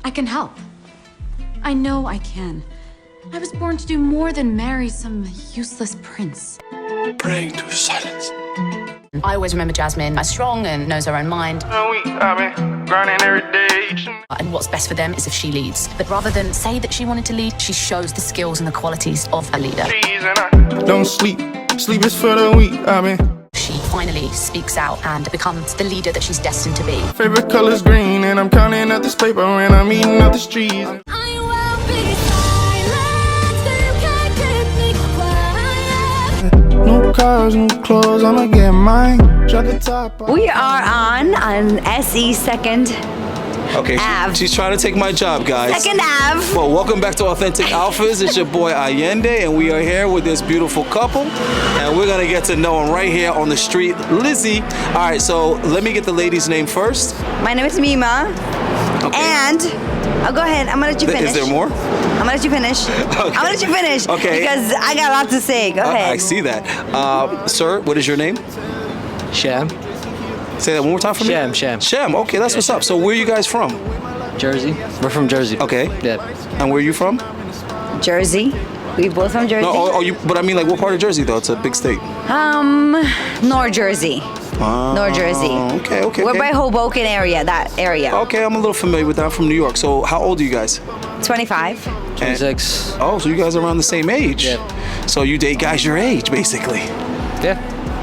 I can help. I know I can. I was born to do more than marry some useless prince. Praying to silence. I always remember Jasmine as strong and knows her own mind. I've been grinding every day. And what's best for them is if she leads. But rather than say that she wanted to lead, she shows the skills and the qualities of a leader. Don't sleep. Sleep is for the weak. She finally speaks out and becomes the leader that she's destined to be. Favorite color's green, and I'm counting up this paper when I'm eating up this cheese. New cars, new clothes, I'ma get mine. Drop the top off. We are on SE 2nd Okay, Ave. she's trying to take my job, guys. 2nd Ave. Well, welcome back to Authentic Alphas. It's your boy Ayinde, and we are here with this beautiful couple, and we're gonna get to know them right here on the street. Lizzie. All right, so let me get the lady's name first. My name is Mima. Okay. And go ahead. I'm gonna let you finish. Is there more? I'm gonna let you finish. I'm gonna let you finish. Okay. Because I got a lot to say. Go ahead. I see that. Sir, what is your name? Sham. Say that one more time for me. Sham. Shem. Okay, that's what's up. So where are you guys from? Jersey. We're from Jersey. Okay. Yeah. And where are you from? Jersey. We both from Jersey. No, but I mean, like, what part of Jersey though? It's a big state. North Jersey. North Jersey. Okay. We're by Hoboken area. That area. Okay, I'm a little familiar with that. I'm from New York. So how old are you guys? 25. 26. Oh, so you guys are around the same age. Yeah. So you date guys your age, basically. Yeah.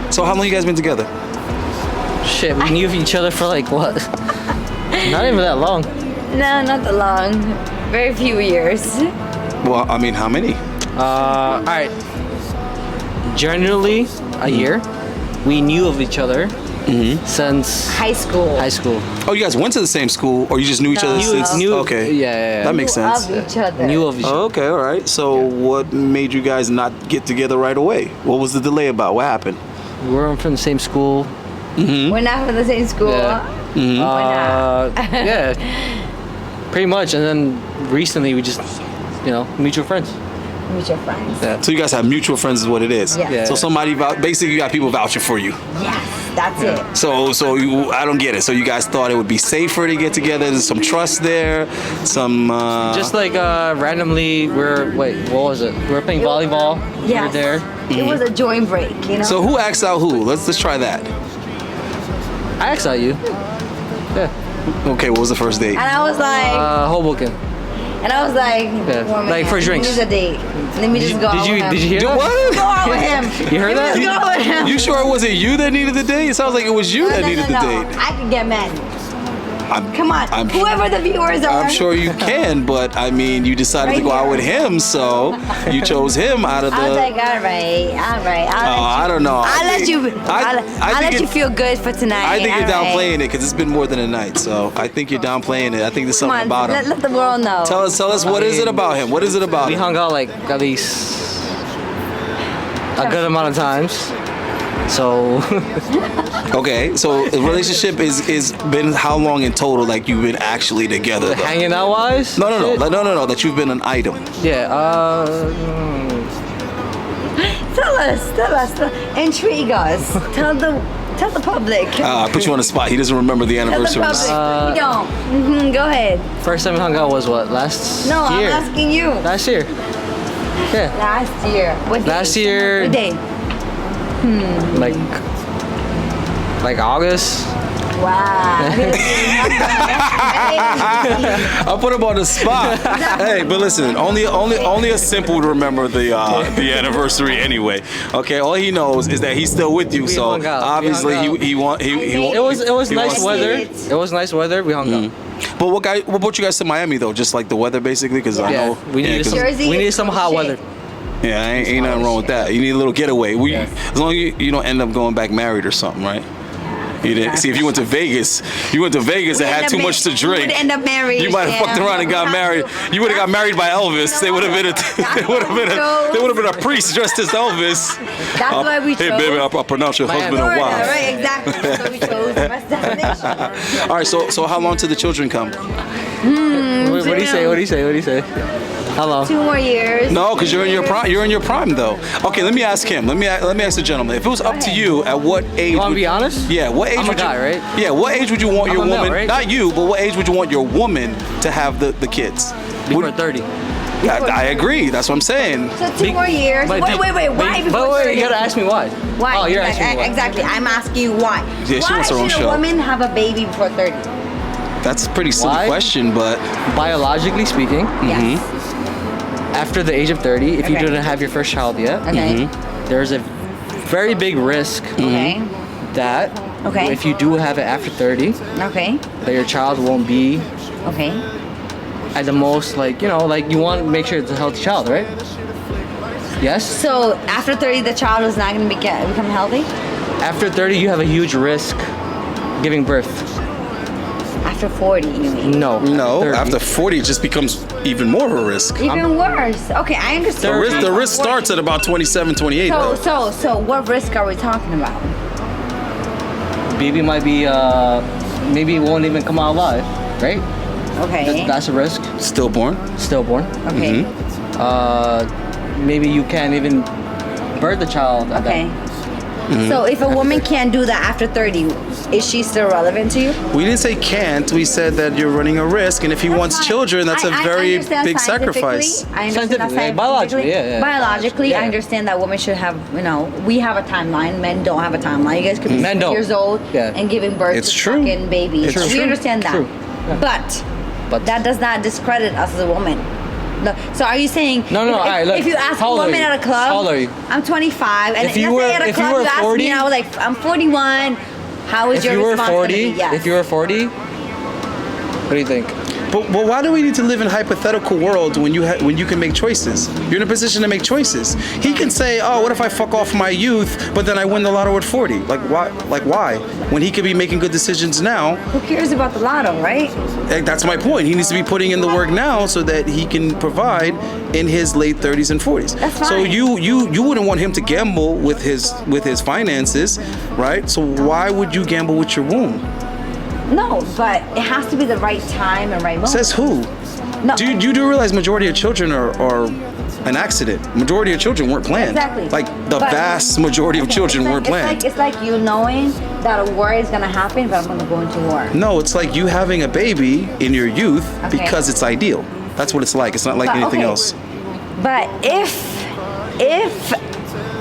So how long you guys been together? Shit, we knew of each other for like what? Not even that long. No, not that long. Very few years. Well, I mean, how many? All right. Generally, a year. We knew of each other since High school. high school. Oh, you guys went to the same school, or you just knew each other since? Okay. Yeah. That makes sense. Of each other. Knew of each other. Oh, okay, all right. So what made you guys not get together right away? What was the delay about? What happened? We weren't from the same school. We're not from the same school. Yeah. Yeah. Pretty much. And then recently we just, mutual friends. Mutual friends. Yeah. So you guys have mutual friends is what it is? Yeah. So somebody, basically you got people vouching for you. Yes, that's it. So I don't get it. So you guys thought it would be safer to get together? There's some trust there, some... Just like randomly, what was it? We were playing volleyball. Yes. We were there. It was a joint break, So who asked out who? Let's try that. I asked out you. Yeah. Okay, what was the first date? And I was like, Hoboken. and I was like, Yeah. "Oh, Like man, for drinks. Let me use a date. Let me just go out with him. Did you hear that? What? Go out with him. You heard that? Let me just go with him. You sure it wasn't you that needed the date? It sounds like it was you that needed the date. I can get mad. I'm- Come on. I'm- Whoever the viewers are. I'm sure you can, but I mean, you decided to Right go out here. with him, so you chose him out of the... I was like, all right. I don't know. I'll let you. I I'll think let you feel good for tonight. I think you're all right? downplaying it because it's been more than a night. So I think you're downplaying it. I think there's Come something on, about him. let the world know. Tell us what is it about him? What is it about We him? hung out like at least a good amount of times. So Okay, so the relationship is been how long in total? Like you've been actually together? though? hanging out wise? No. Shit. No. That you've been an item. Yeah. Tell us. Intrigue us. Tell the public. I put you on the spot. He doesn't remember the Tell the anniversaries. public. We don't. Go ahead. First time we hung out was what? Last No, year. I'm asking you. Last year. Yeah. Last year. What day? Last year. What day? Like August. Wow. I put him on the spot. Hey, but listen, only a simple would remember the anniversary anyway. Okay, all he knows is that he's still with you. We So hung out. obviously We hung out. he want. It was he nice wants- weather. it. It was nice weather. We hung out. But what brought you guys to Miami though? Just like the weather, basically, because I know We needed 'cause- some. Jersey We needed is some full hot of weather. shit. Yeah, ain't nothing wrong with that. You need a little getaway. As long as you don't end up going back married or something, right? You didn't see if you went to Vegas. You went to Vegas and had too much to drink. Would end up married. You might have fucked around and got married. You would have got married by Elvis. They would have been a priest dressed as Elvis. That's why we chose. Hey baby, I'll pronounce your husband and Florida, wife. right? Exactly. So we chose the best destination. All right, so how long till the children come? What do you say? What do you say? What do you say? Hello. 2 more years. No, because you're in your prime. You're in your prime, though. Okay, let me ask him. Let me ask the gentleman. If it was up to you, at what age? You want to be honest? Yeah. What age I'm would a guy, you? right? Yeah. What age would you want your I'm a male, woman? right? Not you, but what age would you want your woman to have the kids? Before 30. I agree. That's what I'm saying. So 2 more years. But Wait. Why before But 30? you gotta ask me why. Why? Oh, you're asking me why. Exactly. I'm asking you why. Yeah, she why wants her own should show. a woman have a baby before 30? That's a pretty silly Why? question, but Biologically speaking, Yes. after the age of 30, if you Okay. didn't have your first child yet, Okay. there's a very big risk Okay. that Okay. if you do have it after 30, Okay. that your child won't be Okay. at the most, like, you know, like you want to make sure it's a healthy child, right? Yes? So after 30, the child is not going to become healthy? After 30, you have a huge risk giving birth. After 40, you mean? No. no. 30. After 40, it just becomes even more of a risk. Even worse. Okay, I understand. The risk starts at about 27, 28. though. So what risk are we talking about? Baby might be, maybe it won't even come out alive, right? Okay. That's a risk. Stillborn. Stillborn. Okay. Maybe you can't even birth the child at Okay. that. So if a woman can't do that after 30, is she still relevant to you? We didn't say can't. We said that you're running a risk, and if he wants fine. children, that's a I very understand big scientifically. sacrifice. I understand that Scientifically, biologically, yeah. Biologically, Yeah. I understand that women should have, we have a timeline. Men don't have a timeline. You guys could be Men 6 don't. years old Yeah. and giving birth It's to true. fucking babies. It's We true. understand that. True. Yeah. But that does not discredit us as a woman. No. So are you saying No, if, all right, look, if you ask a how old are woman you? at a club, How old are you? I'm 25, and If you let's were- say at a if you club were you asked me, 40, I was like, I'm 41. How is If your you were response 40, gonna be? Yes. if you were 40, what do you think? But why do we need to live in a hypothetical world when you can make choices? You're in a position to make choices. He can say, "Oh, what if I fuck off my youth, but then I win the lotto at 40?" Like why? Like why? When he could be making good decisions now. Who cares about the lotto, right? That's my point. He needs to be putting in the work now so that he can provide in his late 30s and 40s. That's So fine. you wouldn't want him to gamble with his finances, right? So why would you gamble with your womb? No, but it has to be the right time and right moment. Says who? No. You do realize majority of children are an accident. Majority of children weren't planned. Exactly. Like the But- vast majority of children weren't planned. It's like you knowing that a war is gonna happen, but I'm gonna go into war. No, it's like you having a baby in your youth Okay. because it's ideal. That's what it's like. It's not like But, anything okay. else. But if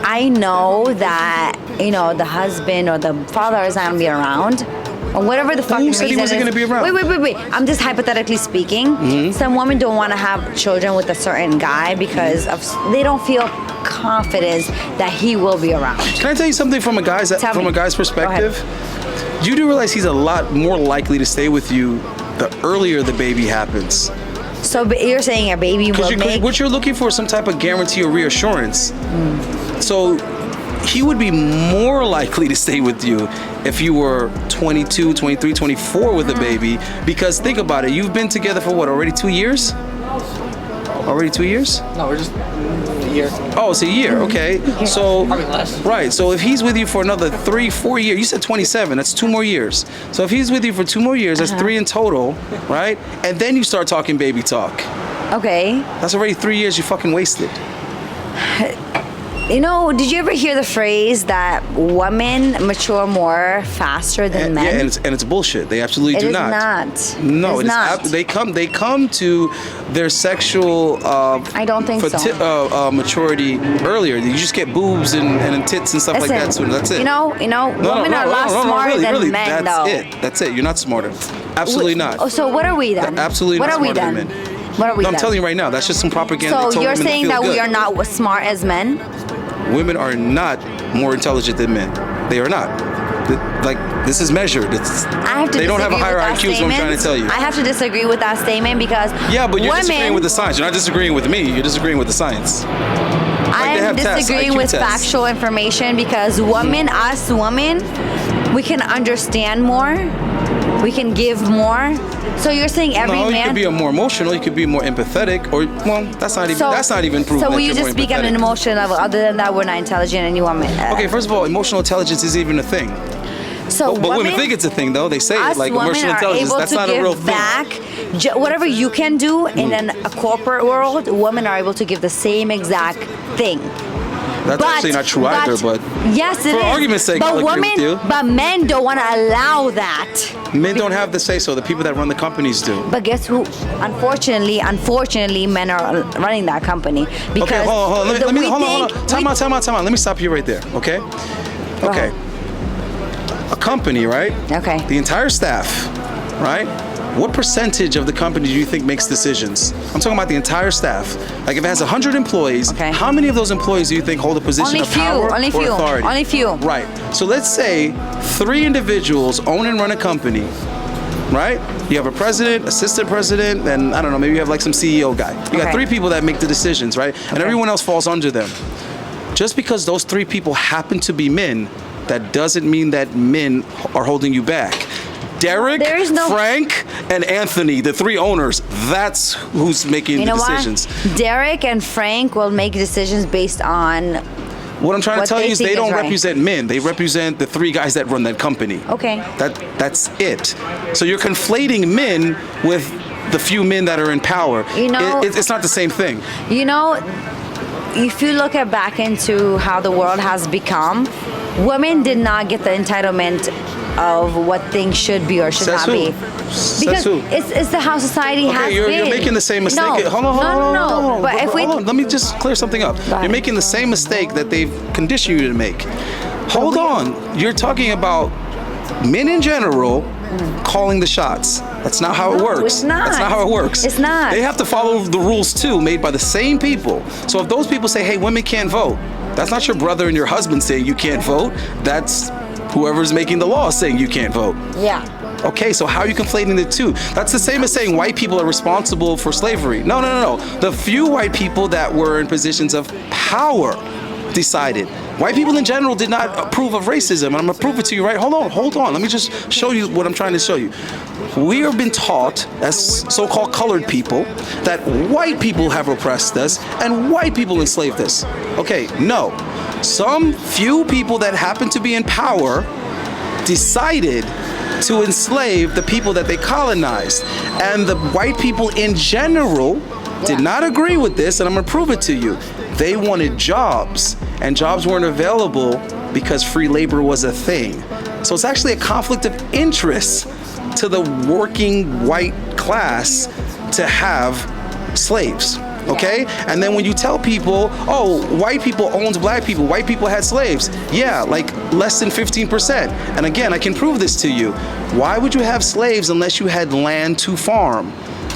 I know that the husband or the father is not gonna be around, or whatever the fucking said he reason wasn't is- gonna be around? Wait. I'm just hypothetically speaking. Some women don't want to have children with a certain guy because they don't feel confidence that he will be around. Can I tell you something from a guy's Tell me. perspective? You do realize he's a lot more likely to stay with you the earlier the baby happens. So but you're saying a baby will Because make. what you're looking for is some type of guarantee or reassurance. So he would be more likely to stay with you if you were 22, 23, 24 with a baby. Because think about it, you've been together for what, already 2 years? Already 2 years? No, we're just a year. Oh, it's a year. Okay. So, Probably less. right. So if he's with you for another 3, 4 years, you said 27. That's 2 more years. So if he's with you for 2 more years, that's 3 in total, right? And then you start talking baby talk. Okay. That's already 3 years you fucking wasted. Did you ever hear the phrase that women mature more faster than And, men? yeah, and it's bullshit. They absolutely It do is not. not. No, It's it is not. they come to their sexual I don't think so. maturity earlier. You just get boobs and tits and stuff like that soon. That's it. Women are a lot smarter really, than really. men, That's though. it. That's it. You're not smarter. Absolutely not. Oh, so what are we then? Absolutely what not are we smarter then? than men. What are we No, I'm then? telling you right now, that's just some propaganda. they So told you're women to saying feel that we good. are not as smart as men? Women are not more intelligent than men. They are not. Like, this is measured. I have to They don't have a disagree higher with that IQ is what I'm trying to tell you. I have to disagree with that statement because Yeah, but you're women, disagreeing with the science. You're not disagreeing with me. You're disagreeing with the science. I they am have tests, disagreeing IQ with tests. factual information because us women, we can understand more, we can give more. So you're saying every No, you man? could be more emotional. You could be more empathetic, or that's not even proven. So that we you're just more speak on an empathetic. emotional level. Other than that, we're not intelligent, and you want me. Okay, first of all, emotional intelligence is even a thing. So But women think it's a thing, though. They say us it like women emotional are intelligence. able That's to not a give real thing. back Whatever you can do in a corporate world, women are able to give the same exact thing. That's actually not true either, but yes, it for is. argument's sake, I'll agree with you. But men don't want to allow that. Men don't have the say so. The people that run the companies do. But guess who? Unfortunately, men are running that company. Because okay, hold on. Time out. Let me stop you right there, okay? Okay. A company, right? Okay. The entire staff, right? What percentage of the company do you think makes decisions? I'm talking about the entire staff. Like if it has 100 employees, okay, how many of those employees do you think hold a position of power or authority? Only few. Right. So let's say 3 individuals own and run a company, right? You have a president, assistant president, and I don't know, maybe you have like some CEO guy. You got 3 people that make the decisions, right? And everyone else falls under them. Just because those 3 people happen to be men, that doesn't mean that men are holding you back. Derek, Frank, and Anthony, the 3 owners, that's who's making the decisions. What? Derek and Frank will make decisions based on what I'm trying to tell you is they don't represent men. They represent the 3 guys that run that company. Okay. That's it. So you're conflating men with the few men that are in power. It's not the same thing. If you look back into how the world has become, women did not get the entitlement of what things should be or should not be. Because it's the how society has been. You're making the same mistake. No, hold on. But if hold on. Let me just clear something up. You're making the same mistake that they've conditioned you to make. Hold on. You're talking about men in general calling the shots. That's not how it works. It's not. That's not how it works. It's not. They have to follow the rules too, made by the same people. So if those people say, hey, women can't vote, that's not your brother and your husband saying you can't vote. That's whoever's making the law saying you can't vote. Yeah. Okay, so how are you conflating the two? That's the same as saying white people are responsible for slavery. No. The few white people that were in positions of power decided. White people in general did not approve of racism, and I'm gonna prove it to you, right? Hold on. Let me just show you what I'm trying to show you. We have been taught as so-called colored people that white people have oppressed us and white people enslaved us. Okay, no. Some few people that happen to be in power decided to enslave the people that they colonized. And the white people in general did not agree with this, and I'm gonna prove it to you. They wanted jobs, and jobs weren't available because free labor was a thing. So it's actually a conflict of interest to the working white class to have slaves. Okay? And then when you tell people, oh, white people owned black people, white people had slaves. Yeah, like less than 15%. And again, I can prove this to you. Why would you have slaves unless you had land to farm?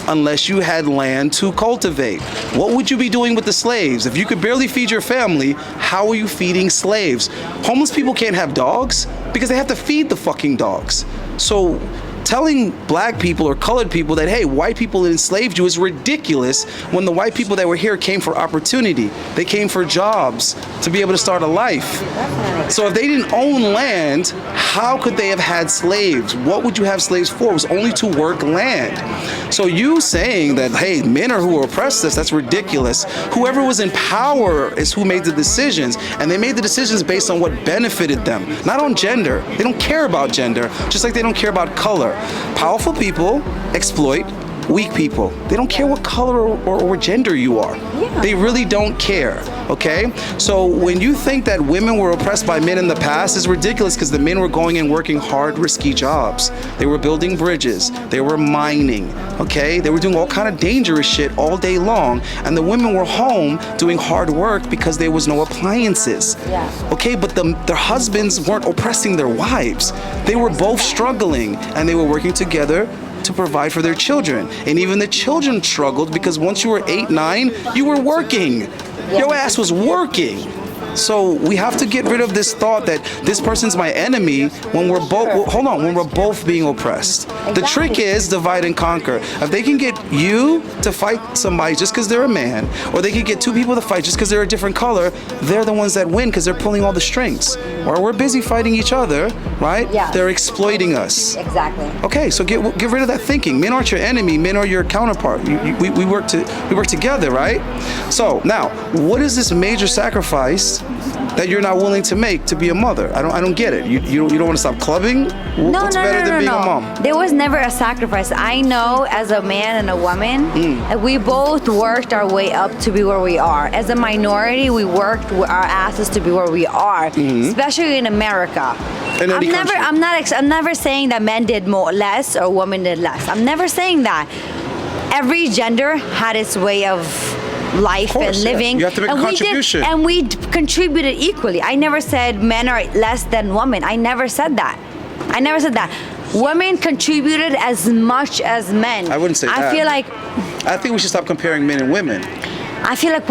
Unless you had land to cultivate? What would you be doing with the slaves? If you could barely feed your family, how are you feeding slaves? Homeless people can't have dogs because they have to feed the fucking dogs. So telling black people or colored people that, hey, white people enslaved you is ridiculous when the white people that were here came for opportunity. They came for jobs to be able to start a life. So if they didn't own land, how could they have had slaves? What would you have slaves for? It was only to work land. So you saying that, hey, men are who oppressed us, that's ridiculous. Whoever was in power is who made the decisions, and they made the decisions based on what benefited them, not on gender. They don't care about gender, just like they don't care about color. Powerful people exploit weak people. They don't care what color or gender you are. Yeah. They really don't care, okay? So when you think that women were oppressed by men in the past, it's ridiculous because the men were going and working hard, risky jobs. They were building bridges. They were mining, okay? They were doing all kind of dangerous shit all day long. And the women were home doing hard work because there was no appliances. Yeah. Okay, but their husbands weren't oppressing their wives. They were both struggling and they were working together to provide for their children. And even the children struggled because once you were 8, 9, you were working. Your ass was working. So we have to get rid of this thought that this person's my enemy when we're both, when we're both being oppressed. Exactly. The trick is divide and conquer. If they can get you to fight somebody just because they're a man, or they can get 2 people to fight just because they're a different color, they're the ones that win because they're pulling all the strings. Or we're busy fighting each other, right? Yeah. They're exploiting us. Exactly. Okay, so get rid of that thinking. Men aren't your enemy, men are your counterpart. We work together, right? So now, what is this major sacrifice that you're not willing to make to be a mother? I don't get it. You don't want to stop clubbing? What's better than being a mom? There was never a sacrifice. I know as a man and a woman, that we both worked our way up to be where we are. As a minority, we worked our asses to be where we are, especially in America. I'm never saying that men did less or women did less. I'm never saying that. Every gender had its way of life and living. You have to make a contribution. And we contributed equally. I never said men are less than women. I never said that. Women contributed as much as men. I wouldn't say that. I think we should stop comparing men and women. I feel like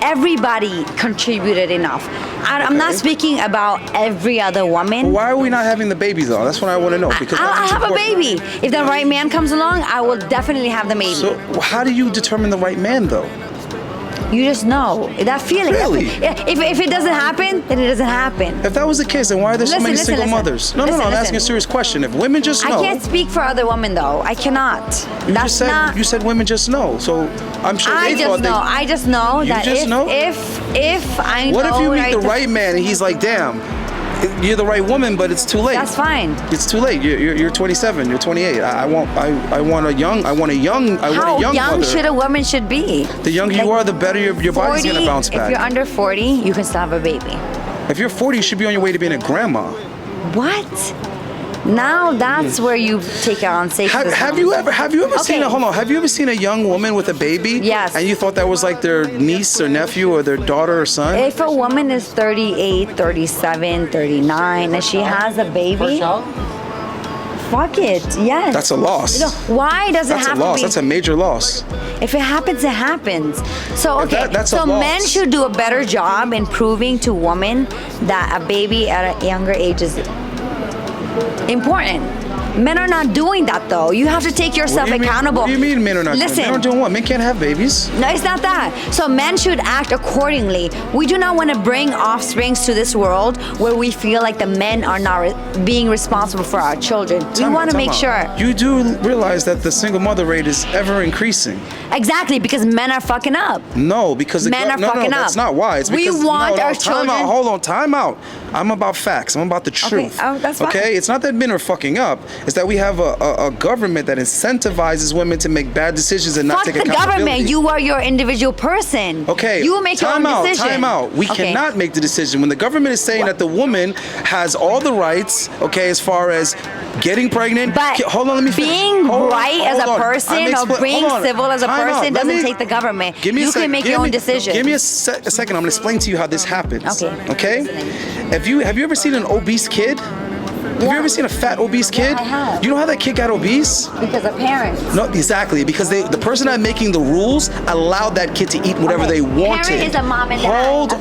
everybody contributed enough. I'm not speaking about every other woman. But why are we not having the babies though? That's what I want to know. Because I'll have a baby. If the right man comes along, I will definitely have the baby. So how do you determine the right man though? You just know that feeling. Really? If it doesn't happen, then it doesn't happen. If that was the case, then why are there so many single mothers? No, I'm asking a serious question. If women just know. I can't speak for other women though. I cannot. You said women just know. So I'm sure I just know that if I know. What if you meet the right man and he's like, damn, you're the right woman, but it's too late. That's fine. It's too late. You're 27. You're 28. I want a young How young mother. should a woman should be? The younger you are, the better your body's gonna bounce back. If you're under 40, you can still have a baby. If you're 40, you should be on your way to being a grandma. What? Now that's where you take it on safe. Have you ever seen have you ever seen a young woman with a baby? Yes. And you thought that was like their niece or nephew or their daughter or son? If a woman is 38, 37, 39 and she has a baby, fuck it. Yes. That's a loss. Why does it have to be? That's a loss. That's a major loss. If it happens, it happens. So okay, so men should do a better job in proving to women that a baby at a younger age is important. Men are not doing that though. You have to take yourself accountable. What do you mean men are not doing that? Men are doing what? Men can't have babies. No, it's not that. So men should act accordingly. We do not want to bring offsprings to this world where we feel like the men are not being responsible for our children. We want to make sure. You do realize that the single mother rate is ever increasing. Exactly, because men are fucking up. No, because men are fucking up. That's not why. It's because we want our children. Time out. I'm about facts. I'm about the truth. Okay, that's fine. Okay, it's not that men are fucking up. It's that we have a government that incentivizes women to make bad decisions and not take accountability. Fuck the government. You are your individual person. Okay. You make your own decision. Time out. We cannot make the decision when the government is saying that the woman has all the rights. Okay, as far as getting pregnant. But hold on, let me finish. Being right as a person or being civil as a person doesn't take the government. You can make your own decision. Give me a second. I'm going to explain to you how this happens. Okay. Have you ever seen an obese kid? Have you ever seen a fat obese kid? I have. You know how that kid got obese? Because of parents. No, exactly. Because the person that making the rules allowed that kid to eat whatever they wanted. Parent is a mom and dad.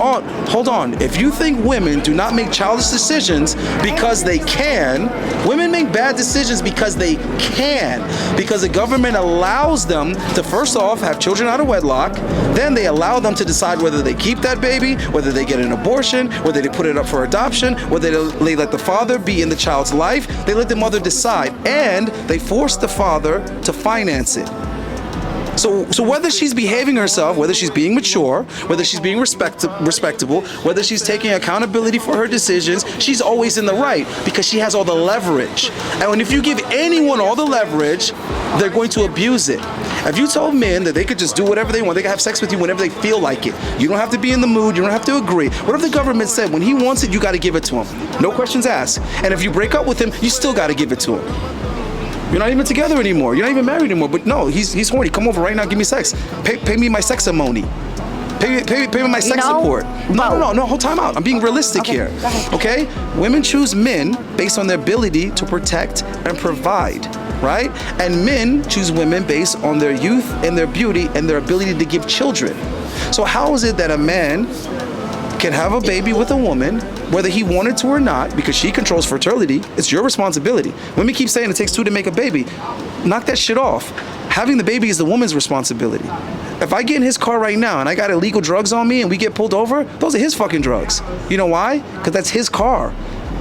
Hold on. If you think women do not make childish decisions because they can, women make bad decisions because they can. Because the government allows them to, first off, have children out of wedlock. Then they allow them to decide whether they keep that baby, whether they get an abortion, whether they put it up for adoption, whether they let the father be in the child's life. They let the mother decide, and they force the father to finance it. So whether she's behaving herself, whether she's being mature, whether she's being respectable, whether she's taking accountability for her decisions, she's always in the right because she has all the leverage. And if you give anyone all the leverage, they're going to abuse it. If you told men that they could just do whatever they want, they can have sex with you whenever they feel like it. You don't have to be in the mood, you don't have to agree. What if the government said when he wants it, you got to give it to him? No questions asked. And if you break up with him, you still got to give it to him. You're not even together anymore. You're not even married anymore. But no, he's horny. Come over right now, give me sex. Pay me my seximony. Pay me my sex support. No, hold time out. I'm being realistic here. Okay? Women choose men based on their ability to protect and provide, right? And men choose women based on their youth and their beauty and their ability to give children. So how is it that a man can have a baby with a woman, whether he wanted to or not, because she controls fertility? It's your responsibility. Women keep saying it takes two to make a baby. Knock that shit off. Having the baby is the woman's responsibility. If I get in his car right now and I got illegal drugs on me and we get pulled over, those are his fucking drugs. You know why? Because that's his car,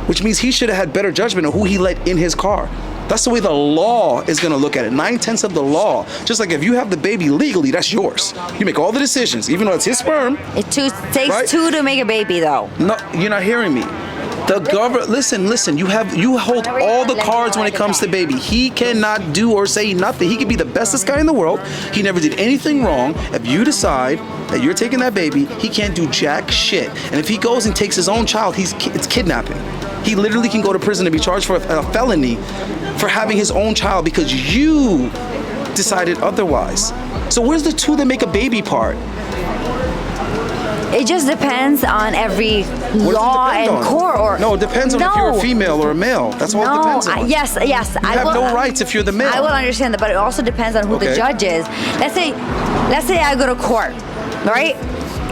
which means he should have had better judgment of who he let in his car. That's the way the law is going to look at it. 9/10 of the law. Just like if you have the baby legally, that's yours. You make all the decisions, even though it's his sperm. It takes two to make a baby, though. No, you're not hearing me. The government, listen. You hold all the cards when it comes to baby. He cannot do or say nothing. He could be the bestest guy in the world. He never did anything wrong. If you decide that you're taking that baby, he can't do jack shit. And if he goes and takes his own child, it's kidnapping. He literally can go to prison and be charged for a felony for having his own child because you decided otherwise. So where's the two that make a baby part? It just depends on every law and court. No, it depends on if you're a female or a male. That's all it depends on. Yes. You have no rights if you're the male. I will understand that, but it also depends on who the judge is. Let's say I go to court, right?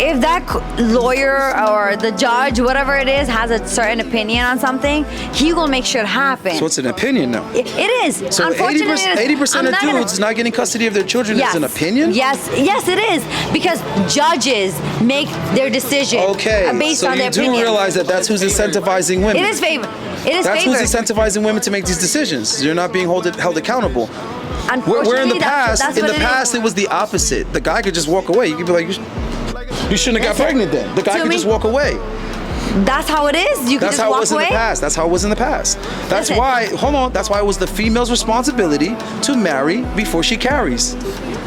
If that lawyer or the judge, whatever it is, has a certain opinion on something, he will make sure it happens. So it's an opinion now. It is. So Unfortunately, 80% of dudes not getting custody of their children is an opinion? Yes, it is. Because judges make their decision based on their opinion. So you do realize that that's who's incentivizing women. It is favor. That's who's incentivizing women to make these decisions. You're not being held accountable. Where in the past, it was the opposite. The guy could just walk away. You could be like, you shouldn't have got pregnant then. The guy could just walk away. That's how it is. You can just walk away. That's how it was in the past. That's how it was in the past. That's why it was the female's responsibility to marry before she carries.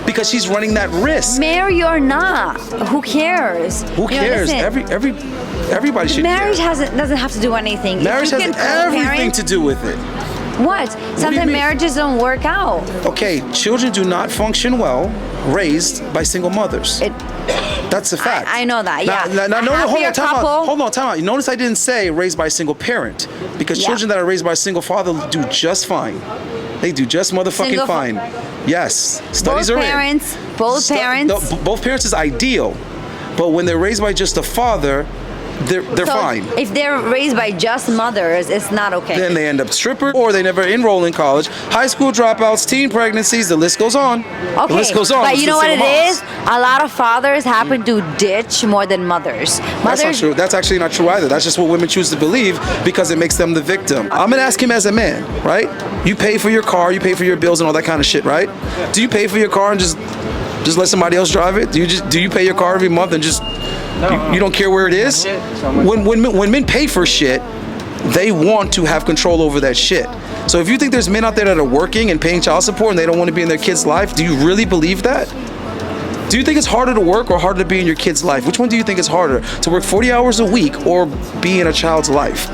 Because she's running that risk. Marry or not. Who cares? Who cares? Everybody should Marriage doesn't have to do anything. Marriage has everything to do with it. What? Sometimes marriages don't work out. Okay, children do not function well raised by single mothers. That's a fact. I know that, Hold on, time out. You notice I didn't say raised by a single parent because children that are raised by a single father do just fine. They do just motherfucking fine. Yes, studies are in. Both parents. Both parents is ideal, but when they're raised by just a father, they're fine. If they're raised by just mothers, it's not okay. Then they end up strippers, or they never enroll in college. High school dropouts, teen pregnancies, the list goes on. Okay, the list goes on. But you know what it is? A lot of fathers happen to ditch more than mothers. That's not true. That's actually not true either. That's just what women choose to believe because it makes them the victim. I'm gonna ask him as a man, right? You pay for your car, you pay for your bills and all that kind of shit, right? Do you pay for your car and just let somebody else drive it? Do you pay your car every month and just you don't care where it is? When men pay for shit, they want to have control over that shit. So if you think there's men out there that are working and paying child support and they don't want to be in their kid's life, do you really believe that? Do you think it's harder to work or harder to be in your kid's life? Which one do you think is harder? To work 40 hours a week or be in a child's life?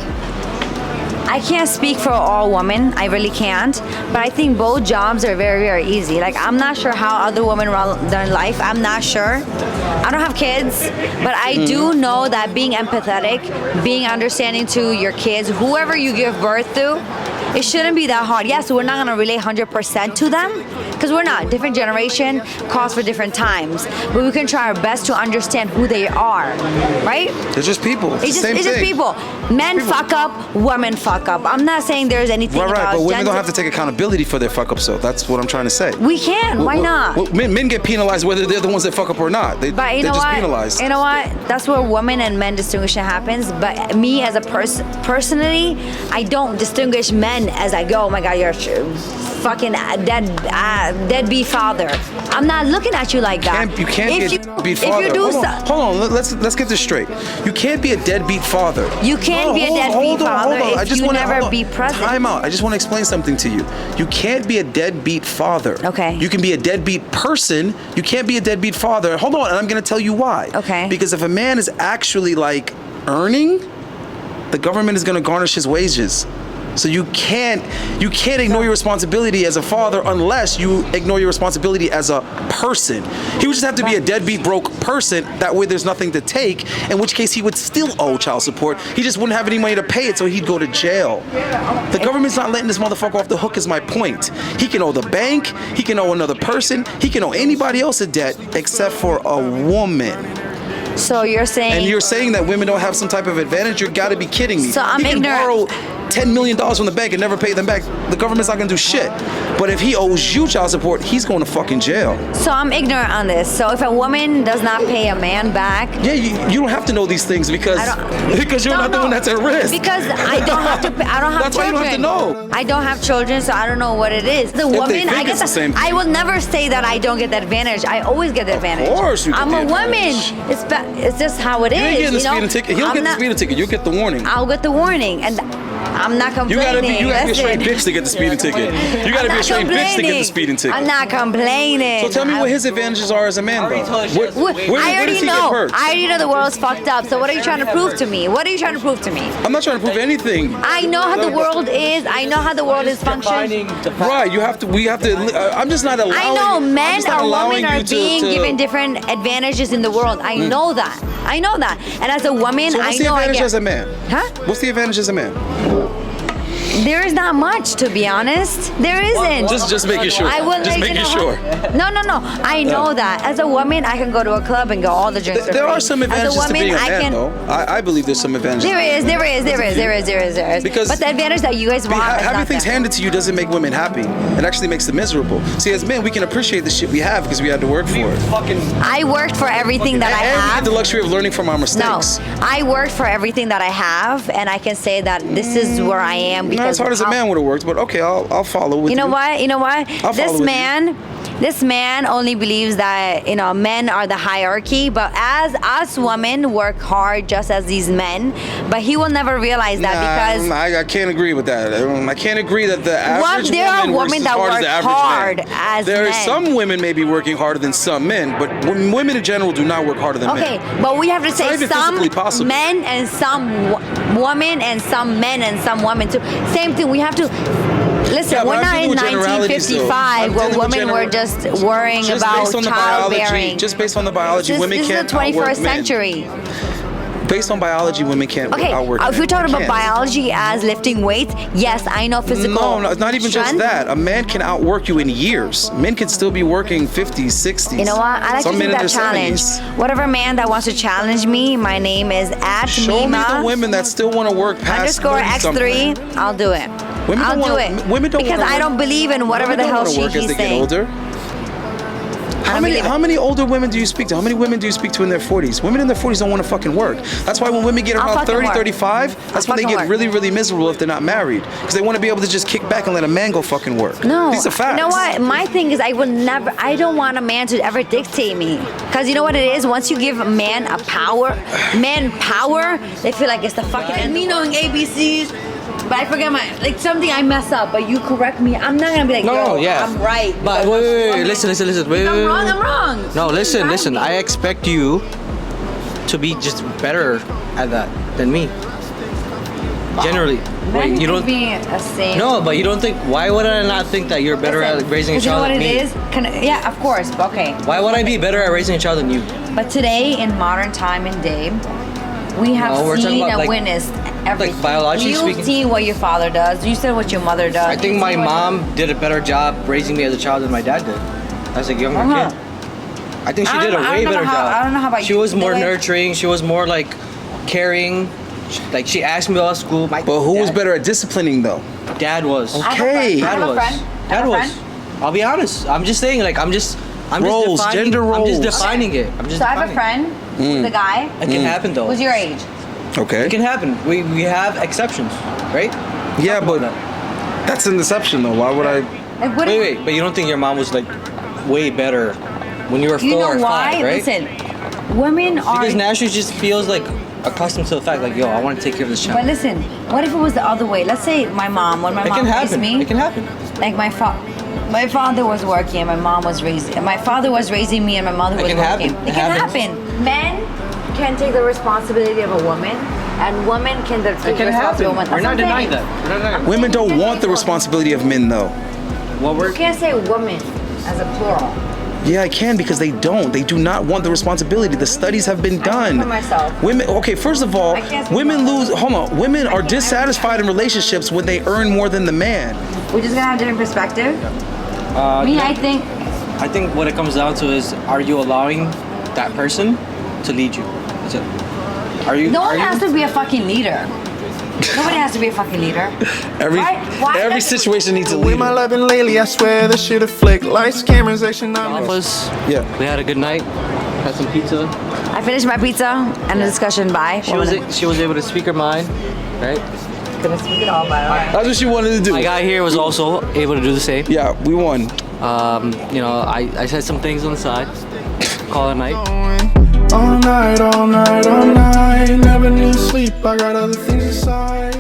I can't speak for all women, I really can't, but I think both jobs are very, very easy. Like, I'm not sure how other women run their life, I'm not sure. I don't have kids, but I do know that being empathetic, being understanding to your kids, whoever you give birth to, it shouldn't be that hard. Yes, we're not gonna relate 100% to them, because we're not. Different generation calls for different times, but we can try our best to understand who they are, right? They're just people. It's just people. Men fuck up, women fuck up. I'm not saying there's anything about but women don't have to take accountability for their fuck up, so that's what I'm trying to say. We can, why not? Men get penalized whether they're the ones that fuck up or not. They're just penalized. You know what? That's where women and men distinguishing happens, but me as a personally, I don't distinguish men as I go, oh my God, you're fucking deadbeat father. I'm not looking at you like that. You can't be a deadbeat father. Hold on, let's get this straight. You can't be a deadbeat father. You can't be a deadbeat father if you never be present. Time out. I just want to explain something to you. You can't be a deadbeat father. Okay. You can be a deadbeat person. You can't be a deadbeat father. Hold on, and I'm going to tell you why. Okay. Because if a man is actually like earning, the government is going to garnish his wages. So you can't ignore your responsibility as a father unless you ignore your responsibility as a person. He would just have to be a deadbeat broke person. That way there's nothing to take, in which case he would still owe child support. He just wouldn't have any money to pay it, so he'd go to jail. The government's not letting this motherfucker off the hook is my point. He can owe the bank, he can owe another person, he can owe anybody else a debt except for a woman. So you're saying... And you're saying that women don't have some type of advantage? You gotta be kidding me. So I'm ignorant. $10 million from the bank and never pay them back, the government's not gonna do shit. But if he owes you child support, he's going to fucking jail. So I'm ignorant on this. So if a woman does not pay a man back, Yeah, you don't have to know these things because you're not the one that's at risk. Because I don't have to. I don't have That's why you children. don't have to know. I don't have children, so I don't know what it is. The they woman, think I get it's the same thing. I will never say that I don't get the advantage. I always get the advantage. Of course you get I'm the a advantage. woman. It's just how it is. You ain't getting the know? speeding ticket. He'll I'm get the not- speeding ticket. You'll get the warning. I'll get the warning, and I'm not You complaining. gotta be a straight Listen. bitch to get the speeding ticket. You gotta be a straight bitch to get the speeding ticket. I'm not complaining. So tell me what his advantages are as a man, though. Where I does already he get know. hurt? I already know the world's fucked up. So what are you trying to prove to me? What are you trying to prove to me? I'm not trying to prove anything. I know how the world is. I know how the world is functioning. Right, we have to, I'm just not allowing. I know I'm men just not or allowing women are you being to- given different advantages in the world. I know that. I know that. And as a woman, So I what's the know I advantage get. as a man? Huh? What's the advantage as a man? There is not much, to be honest. There isn't. Just making sure. I will Just like, making you know, sure. No. I know that. As a woman, I can go to a club and go all the drinks. There are are free. some advantages As a to woman, being a I man, can. though. I believe there's some advantages. There is. Because- but the advantage that you guys want is Having not things there. handed to you doesn't make women happy. It actually makes them miserable. See, as men, we can appreciate the shit we have because we had to work for it. I worked for everything that I And we get have. the luxury of learning from our No, mistakes. I worked for everything that I have, and I can say that this is where I am because Not as hard as a how- man would have worked, but okay, I'll follow with you. You know what? I'll follow with you. This man only believes that men are the hierarchy, but as us women work hard just as these men, but he will never realize that because I can't agree with that. I can't agree that the average there are woman works women as that hard as work the average hard man. as There are men. some women maybe working harder than some men, but women in general do not work harder than okay, men. but we have to not say even some physically possible. men and some women and some men and some women too. Same thing. We have to. Listen, Yeah, but we're I'm not dealing in with generalities, though. 1955 I'm where dealing with women were just worrying Just about based on the biology, childbearing. just based on the biology, This women is the can't outwork 21st men. century. Based on biology, women can't Okay, outwork if men. we're talking They about can't. biology as lifting weights, yes, I know physical. No, not even just strength. that. A man can outwork you in years. Men can still be working 50s, 60s. You know what? I like Some to men take in that their challenge. 70s. Whatever man that wants to challenge me, my name is Show me @Mima the women that still want to work past _X3. I'll do it. Women I'll don't do wanna- it. women don't because wanna I work- don't believe in whatever Women the don't hell wanna work as he's they get saying. older. How many older women do you speak to? How many women do you speak to in their 40s? Women in their 40s don't want to fucking work. That's why when women get I'll around fucking 30, work. 35, that's I'll when they fucking get work. really, really miserable if they're not married. Because they want to be able to just kick back and let a man go fucking work. No, These are facts. you know what? My thing is, I don't want a man to ever dictate me. Because you know what it is? Once you give a man power, they feel like it's the fucking end. Me knowing ABCs, but I forget something I mess up, but you correct me. I'm not gonna be like, No, yo, yeah. I'm right. But wait, listen. Wait, If I'm wait, wrong, wait. I'm wrong. No, listen. Right. I expect you to be just better at that than me. Generally. Wait, you don't. be a same. No, but you don't think. Why would I not think that you're better at raising a you know child what than it me? is? Yeah, of course. But okay. Why would I be better at raising a child than you? But today, in modern time and day, we have No, we're talking seen about, and like- witnessed everything. biologically You've speaking. seen what your father does. You said what your mother does. I think You've my seen what- mom did a better job raising me as a child than my dad did. As a younger Uh-huh. kid. I think she I did a don't- I way don't know better how- job. I don't know how about She you. was more Like- nurturing. She was more like caring. Like she asked me about school. My But who was dad- better at disciplining, though? Dad was. I have a friend. Okay. I Dad have a was. friend. I Dad have a was. friend. I'll be honest. I'm just saying. Like I'm just Roles, defining, gender I'm just roles. defining it. I'm just. So I have a defining friend who's a guy It can happen though. who's your age. Okay. It can happen. We have exceptions, right? Yeah, Talk about but that's an deception, though. Why would I? Like, what Wait. But you don't think your mom was like way better when you were 4 You know or why? 5, right? Listen, women are. Because now she just feels like accustomed to the fact, like, yo, I want to take care of this child. But listen, what if it was the other way? Let's say my mom, when my It mom can raised happen. me, It can happen. like my father was working and my mom was raising. My father was raising me and my mother It was can working. happen. It It can happens. happen. Men can take the responsibility of a woman, and women can take It the can responsibility happen. of a woman. We're not That's what I'm denying saying. that. We're not denying that. Women don't want the responsibility of men, though. What You we're can't say woman as a plural. Yeah, I can because they don't. They do not want the responsibility. The studies have been done. for myself. Women. Okay, first of all, I can't say women for lose. Hold on. Women are dissatisfied in relationships when they earn more than the man. We're just gonna have different perspective. yeah. I think I think what it comes down to is, are you allowing that person to lead you? That's it. Are you? no are one you? has to be a fucking leader. Nobody has to be a fucking leader. Every situation needs a With leader. my loving lately, I swear this shit a flick. Lights, cameras, action, Office. Yeah. We had a good night. Had some pizza. I finished my pizza and the discussion. Bye. She was able to speak her mind, right? Gonna speak it all by That's what she wanted to do. My guy here was also able to do the same. Yeah, we won. You know, I said some things on the side. Call it a night. all night, all night, all night. Never need sleep, I got other things inside.